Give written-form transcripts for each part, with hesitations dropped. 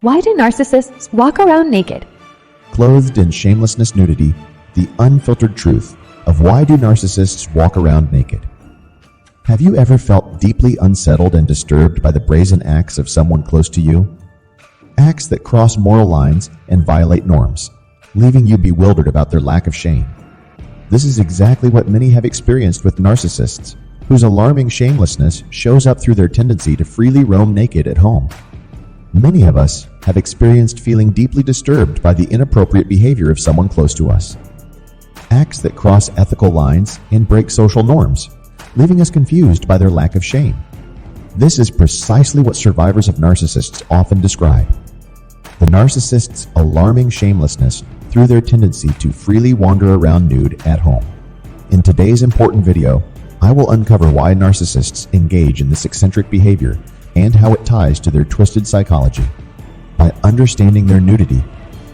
Why do narcissists walk around naked? Clothed in shamelessness nudity, the unfiltered truth of why do narcissists walk around naked. Have you ever felt deeply unsettled and disturbed by the brazen acts of someone close to you? Acts that cross moral lines and violate norms, leaving you bewildered about their lack of shame. This is exactly what many have experienced with narcissists, whose alarming shamelessness shows up through their tendency to freely roam naked at home. Many of us have experienced feeling deeply disturbed by the inappropriate behavior of someone close to us. Acts that cross ethical lines and break social norms, leaving us confused by their lack of shame. This is precisely what survivors of narcissists often describe. The narcissist's alarming shamelessness through their tendency to freely wander around nude at home. In today's important video, I will uncover why narcissists engage in this eccentric behavior and how it ties to their twisted psychology. By understanding their nudity,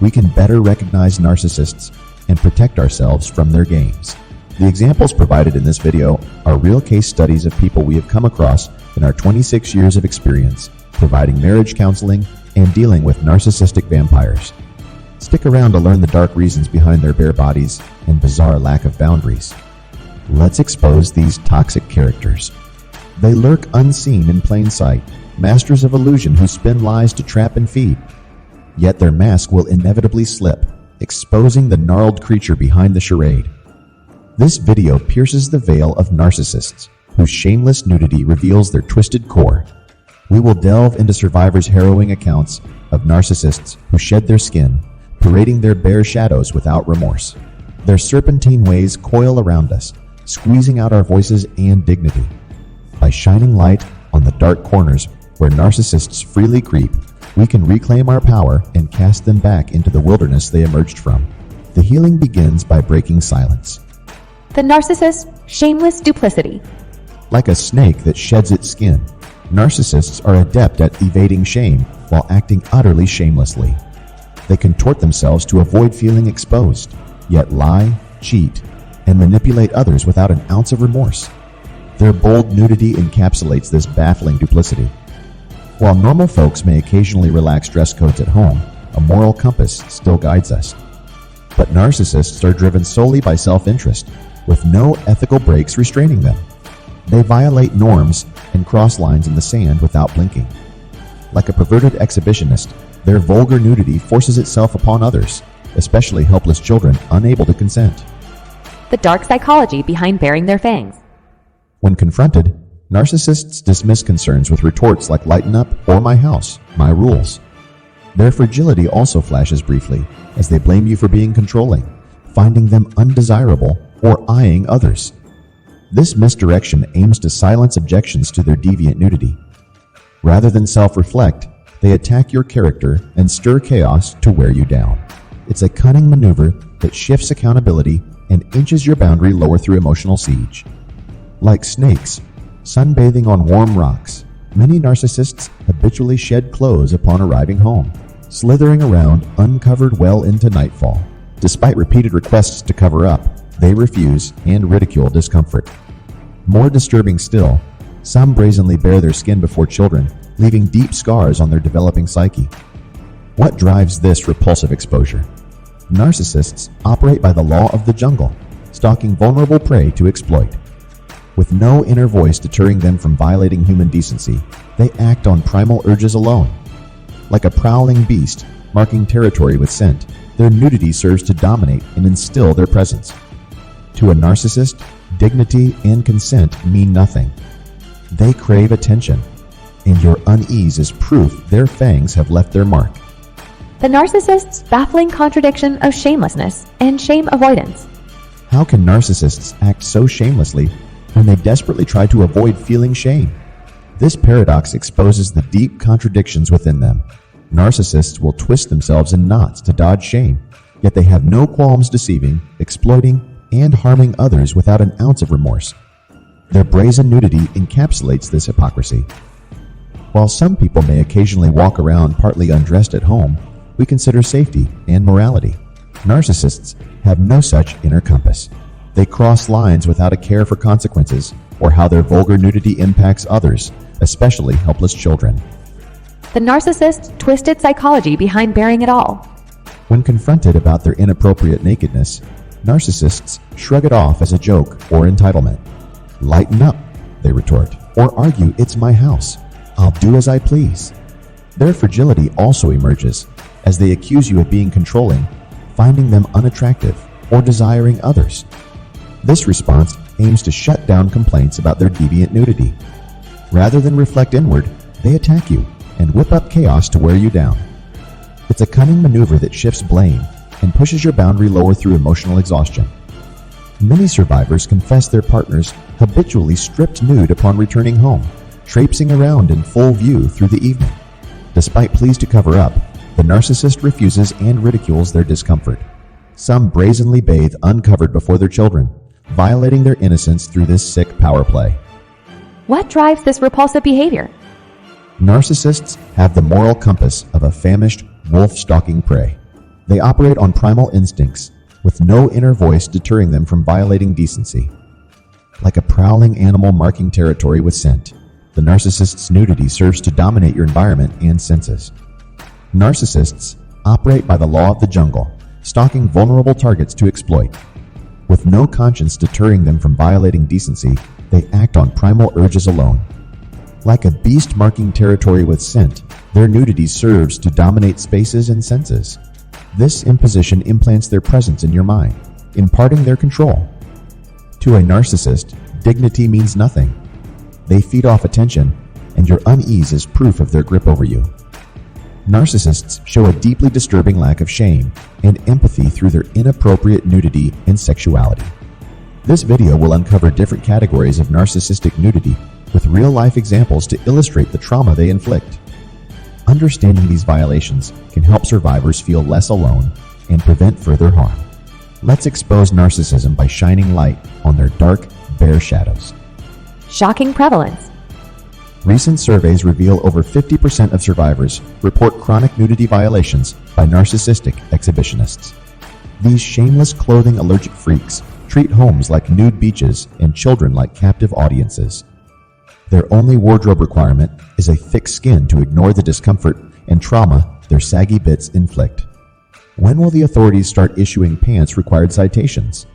we can better recognize narcissists and protect ourselves from their games. The examples provided in this video are real case studies of people we have come across in our 26 years of experience providing marriage counseling and dealing with narcissistic vampires. Stick around to learn the dark reasons behind their bare bodies and bizarre lack of boundaries. Let's expose these toxic characters. They lurk unseen in plain sight, masters of illusion who spin lies to trap and feed. Yet their mask will inevitably slip, exposing the gnarled creature behind the charade. This video pierces the veil of narcissists, whose shameless nudity reveals their twisted core. We will delve into survivors' harrowing accounts of narcissists who shed their skin, parading their bare shadows without remorse. Their serpentine ways coil around us, squeezing out our voices and dignity. By shining light on the dark corners where narcissists freely creep, we can reclaim our power and cast them back into the wilderness they emerged from. The healing begins by breaking silence. The narcissist's shameless duplicity. Like a snake that sheds its skin, narcissists are adept at evading shame while acting utterly shamelessly. They contort themselves to avoid feeling exposed, yet lie, cheat, and manipulate others without an ounce of remorse. Their bold nudity encapsulates this baffling duplicity. While normal folks may occasionally relax dress codes at home, a moral compass still guides us. But narcissists are driven solely by self-interest, with no ethical breaks restraining them. They violate norms and cross lines in the sand without blinking. Like a perverted exhibitionist, their vulgar nudity forces itself upon others, especially helpless children unable to consent. The dark psychology behind bearing their fangs. When confronted, narcissists dismiss concerns with retorts like "lighten up" or "my house, my rules." Their fragility also flashes briefly as they blame you for being controlling, finding them undesirable, or eyeing others. This misdirection aims to silence objections to their deviant nudity. Rather than self-reflect, they attack your character and stir chaos to wear you down. It's a cunning maneuver that shifts accountability and inches your boundary lower through emotional siege. Like snakes, sunbathing on warm rocks, many narcissists habitually shed clothes upon arriving home, slithering around uncovered well into nightfall. Despite repeated requests to cover up, they refuse and ridicule discomfort. More disturbing still, some brazenly bare their skin before children, leaving deep scars on their developing psyche. What drives this repulsive exposure? Narcissists operate by the law of the jungle, stalking vulnerable prey to exploit. With no inner voice deterring them from violating human decency, they act on primal urges alone. Like a prowling beast, marking territory with scent, their nudity serves to dominate and instill their presence. To a narcissist, dignity and consent mean nothing. They crave attention, and your unease is proof their fangs have left their mark. The narcissist's baffling contradiction of shamelessness and shame avoidance. How can narcissists act so shamelessly when they desperately try to avoid feeling shame? This paradox exposes the deep contradictions within them. Narcissists will twist themselves in knots to dodge shame, yet they have no qualms deceiving, exploiting, and harming others without an ounce of remorse. Their brazen nudity encapsulates this hypocrisy. While some people may occasionally walk around partly undressed at home, we consider safety and morality. Narcissists have no such inner compass. They cross lines without a care for consequences or how their vulgar nudity impacts others, especially helpless children. The narcissist's twisted psychology behind bearing it all. When confronted about their inappropriate nakedness, narcissists shrug it off as a joke or entitlement. Lighten up, they retort, or argue it's my house. I'll do as I please. Their fragility also emerges as they accuse you of being controlling, finding them unattractive, or desiring others. This response aims to shut down complaints about their deviant nudity. Rather than reflect inward, they attack you and whip up chaos to wear you down. It's a cunning maneuver that shifts blame and pushes your boundary lower through emotional exhaustion. Many survivors confess their partners habitually stripped nude upon returning home, traipsing around in full view through the evening. Despite pleas to cover up, the narcissist refuses and ridicules their discomfort. Some brazenly bathe uncovered before their children, violating their innocence through this sick power play. What drives this repulsive behavior? Narcissists have the moral compass of a famished wolf stalking prey. They operate on primal instincts, with no inner voice deterring them from violating decency. Like a prowling animal marking territory with scent, the narcissist's nudity serves to dominate your environment and senses. Narcissists operate by the law of the jungle, stalking vulnerable targets to exploit. With no conscience deterring them from violating decency, they act on primal urges alone. Like a beast marking territory with scent, their nudity serves to dominate spaces and senses. This imposition implants their presence in your mind, imparting their control. To a narcissist, dignity means nothing. They feed off attention, and your unease is proof of their grip over you. Narcissists show a deeply disturbing lack of shame and empathy through their inappropriate nudity and sexuality. This video will uncover different categories of narcissistic nudity with real-life examples to illustrate the trauma they inflict. Understanding these violations can help survivors feel less alone and prevent further harm. Let's expose narcissism by shining light on their dark, bare shadows. Shocking prevalence. Recent surveys reveal over 50% of survivors report chronic nudity violations by narcissistic exhibitionists. These shameless clothing allergic freaks treat homes like nude beaches and children like captive audiences. Their only wardrobe requirement is a thick skin to ignore the discomfort and trauma their saggy bits inflict. When will the authorities start issuing pants-required citations?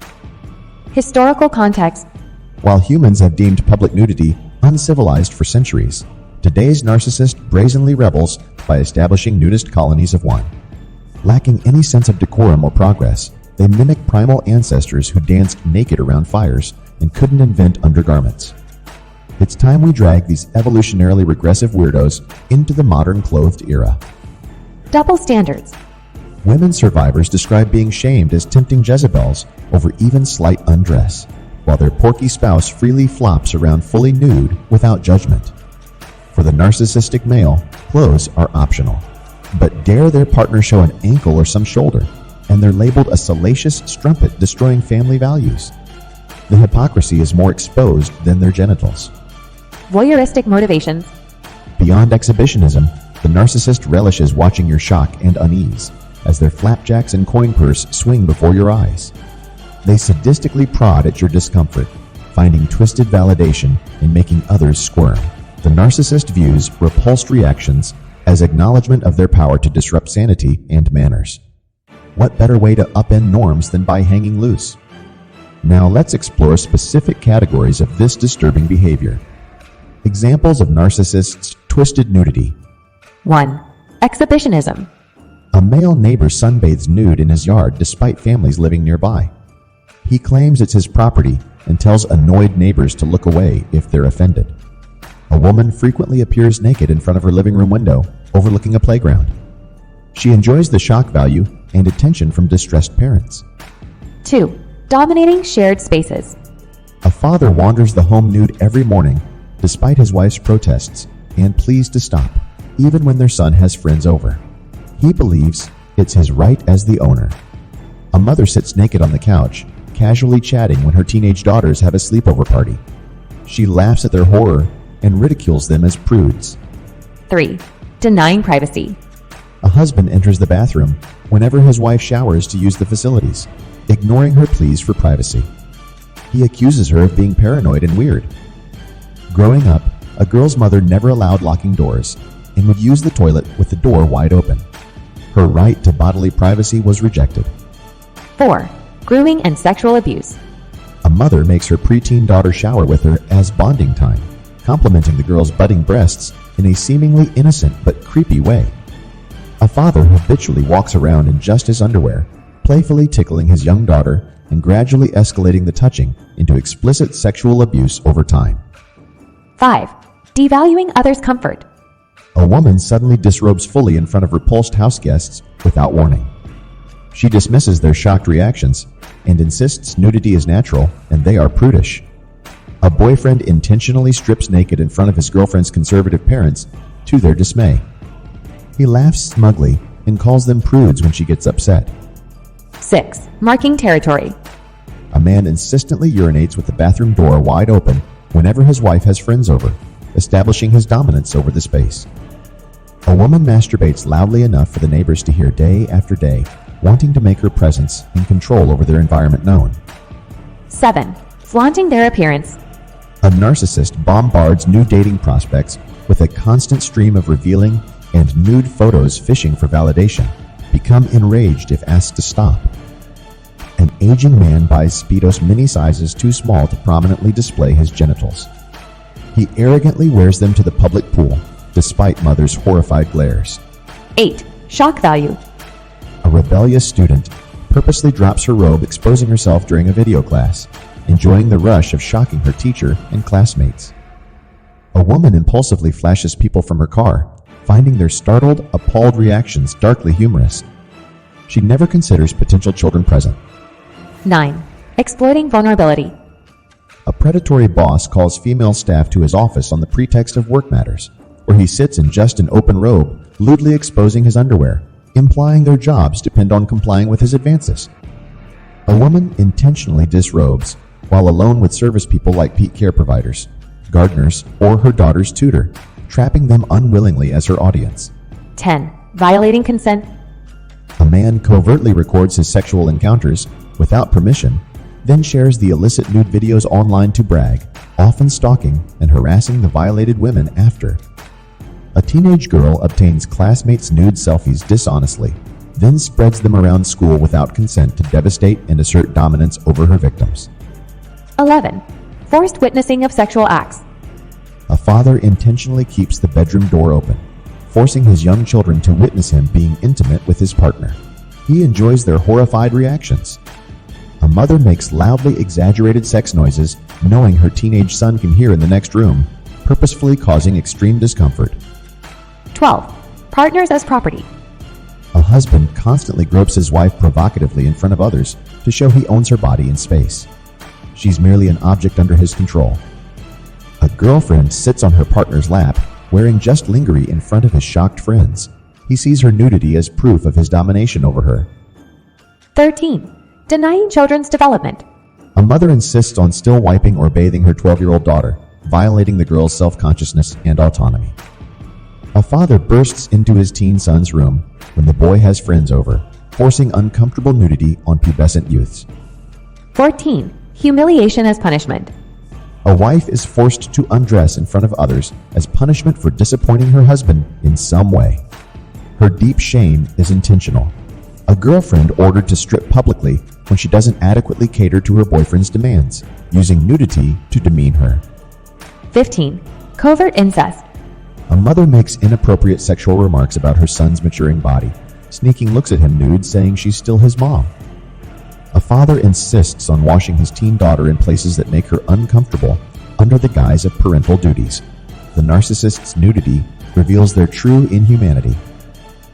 Historical context. While humans have deemed public nudity uncivilized for centuries, today's narcissist brazenly rebels by establishing nudist colonies of one. Lacking any sense of decorum or progress, they mimic primal ancestors who danced naked around fires and couldn't invent undergarments. It's time we drag these evolutionarily regressive weirdos into the modern clothed era. Double standards. Women survivors describe being shamed as tempting Jezebels over even slight undress, while their porky spouse freely flops around fully nude without judgment. For the narcissistic male, clothes are optional. But dare their partner show an ankle or some shoulder, and they're labeled a salacious strumpet destroying family values. The hypocrisy is more exposed than their genitals. Voyeuristic motivations. Beyond exhibitionism, the narcissist relishes watching your shock and unease as their flapjacks and coin purse swing before your eyes. They sadistically prod at your discomfort, finding twisted validation in making others squirm. The narcissist views repulsed reactions as acknowledgement of their power to disrupt sanity and manners. What better way to upend norms than by hanging loose? Now let's explore specific categories of this disturbing behavior. Examples of narcissists' twisted nudity. 1. Exhibitionism. A male neighbor sunbathes nude in his yard despite families living nearby. He claims it's his property and tells annoyed neighbors to look away if they're offended. A woman frequently appears naked in front of her living room window, overlooking a playground. She enjoys the shock value and attention from distressed parents. 2. Dominating shared spaces. A father wanders the home nude every morning, despite his wife's protests, and pleas to stop, even when their son has friends over. He believes it's his right as the owner. A mother sits naked on the couch, casually chatting when her teenage daughters have a sleepover party. She laughs at their horror and ridicules them as prudes. 3. Denying privacy. A husband enters the bathroom whenever his wife showers to use the facilities, ignoring her pleas for privacy. He accuses her of being paranoid and weird. Growing up, a girl's mother never allowed locking doors, and would use the toilet with the door wide open. Her right to bodily privacy was rejected. 4. Grooming and sexual abuse. A mother makes her preteen daughter shower with her as bonding time, complimenting the girl's budding breasts in a seemingly innocent but creepy way. A father habitually walks around in just his underwear, playfully tickling his young daughter and gradually escalating the touching into explicit sexual abuse over time. 5. Devaluing others' comfort. A woman suddenly disrobes fully in front of repulsed house guests without warning. She dismisses their shocked reactions and insists nudity is natural and they are prudish. A boyfriend intentionally strips naked in front of his girlfriend's conservative parents to their dismay. He laughs smugly and calls them prudes when she gets upset. 6. Marking territory. A man insistently urinates with the bathroom door wide open whenever his wife has friends over, establishing his dominance over the space. A woman masturbates loudly enough for the neighbors to hear day after day, wanting to make her presence and control over their environment known. 7. Flaunting their appearance. A narcissist bombards new dating prospects with a constant stream of revealing and nude photos fishing for validation, become enraged if asked to stop. An aging man buys Speedos mini sizes too small to prominently display his genitals. He arrogantly wears them to the public pool, despite mother's horrified glares. 8. Shock value. A rebellious student purposely drops her robe, exposing herself during a video class, enjoying the rush of shocking her teacher and classmates. A woman impulsively flashes people from her car, finding their startled, appalled reactions darkly humorous. She never considers potential children present. 9. Exploiting vulnerability. A predatory boss calls female staff to his office on the pretext of work matters, where he sits in just an open robe, lewdly exposing his underwear, implying their jobs depend on complying with his advances. A woman intentionally disrobes while alone with service people like peak care providers, gardeners, or her daughter's tutor, trapping them unwillingly as her audience. 10. Violating consent. A man covertly records his sexual encounters without permission, then shares the illicit nude videos online to brag, often stalking and harassing the violated women after. A teenage girl obtains classmates' nude selfies dishonestly, then spreads them around school without consent to devastate and assert dominance over her victims. 11. Forced witnessing of sexual acts. A father intentionally keeps the bedroom door open, forcing his young children to witness him being intimate with his partner. He enjoys their horrified reactions. A mother makes loudly exaggerated sex noises, knowing her teenage son can hear in the next room, purposefully causing extreme discomfort. 12. Partners as property. A husband constantly gropes his wife provocatively in front of others to show he owns her body and space. She's merely an object under his control. A girlfriend sits on her partner's lap, wearing just lingerie in front of his shocked friends. He sees her nudity as proof of his domination over her. 13. Denying children's development. A mother insists on still wiping or bathing her 12-year-old daughter, violating the girl's self-consciousness and autonomy. A father bursts into his teen son's room when the boy has friends over, forcing uncomfortable nudity on pubescent youths. 14. Humiliation as punishment. A wife is forced to undress in front of others as punishment for disappointing her husband in some way. Her deep shame is intentional. A girlfriend ordered to strip publicly when she doesn't adequately cater to her boyfriend's demands, using nudity to demean her. 15. Covert incest. A mother makes inappropriate sexual remarks about her son's maturing body, sneaking looks at him nude, saying she's still his mom. A father insists on washing his teen daughter in places that make her uncomfortable under the guise of parental duties. The narcissist's nudity reveals their true inhumanity.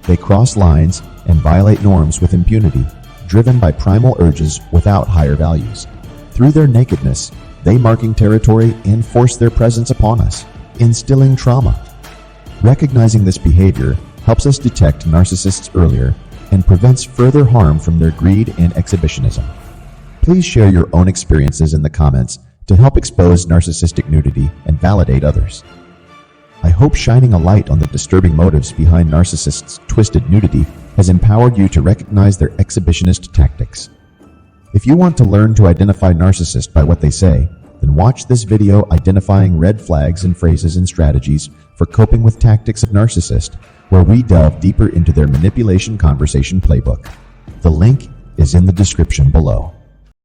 They cross lines and violate norms with impunity, driven by primal urges without higher values. Through their nakedness, they marking territory and force their presence upon us, instilling trauma. Recognizing this behavior helps us detect narcissists earlier and prevents further harm from their greed and exhibitionism. Please share your own experiences in the comments to help expose narcissistic nudity and validate others. I hope shining a light on the disturbing motives behind narcissists' twisted nudity has empowered you to recognize their exhibitionist tactics. If you want to learn to identify narcissists by what they say, then watch this video identifying red flags and phrases and strategies for Coping with Tactics of Narcissist, where we delve deeper into their manipulation conversation playbook. The link is in the description below.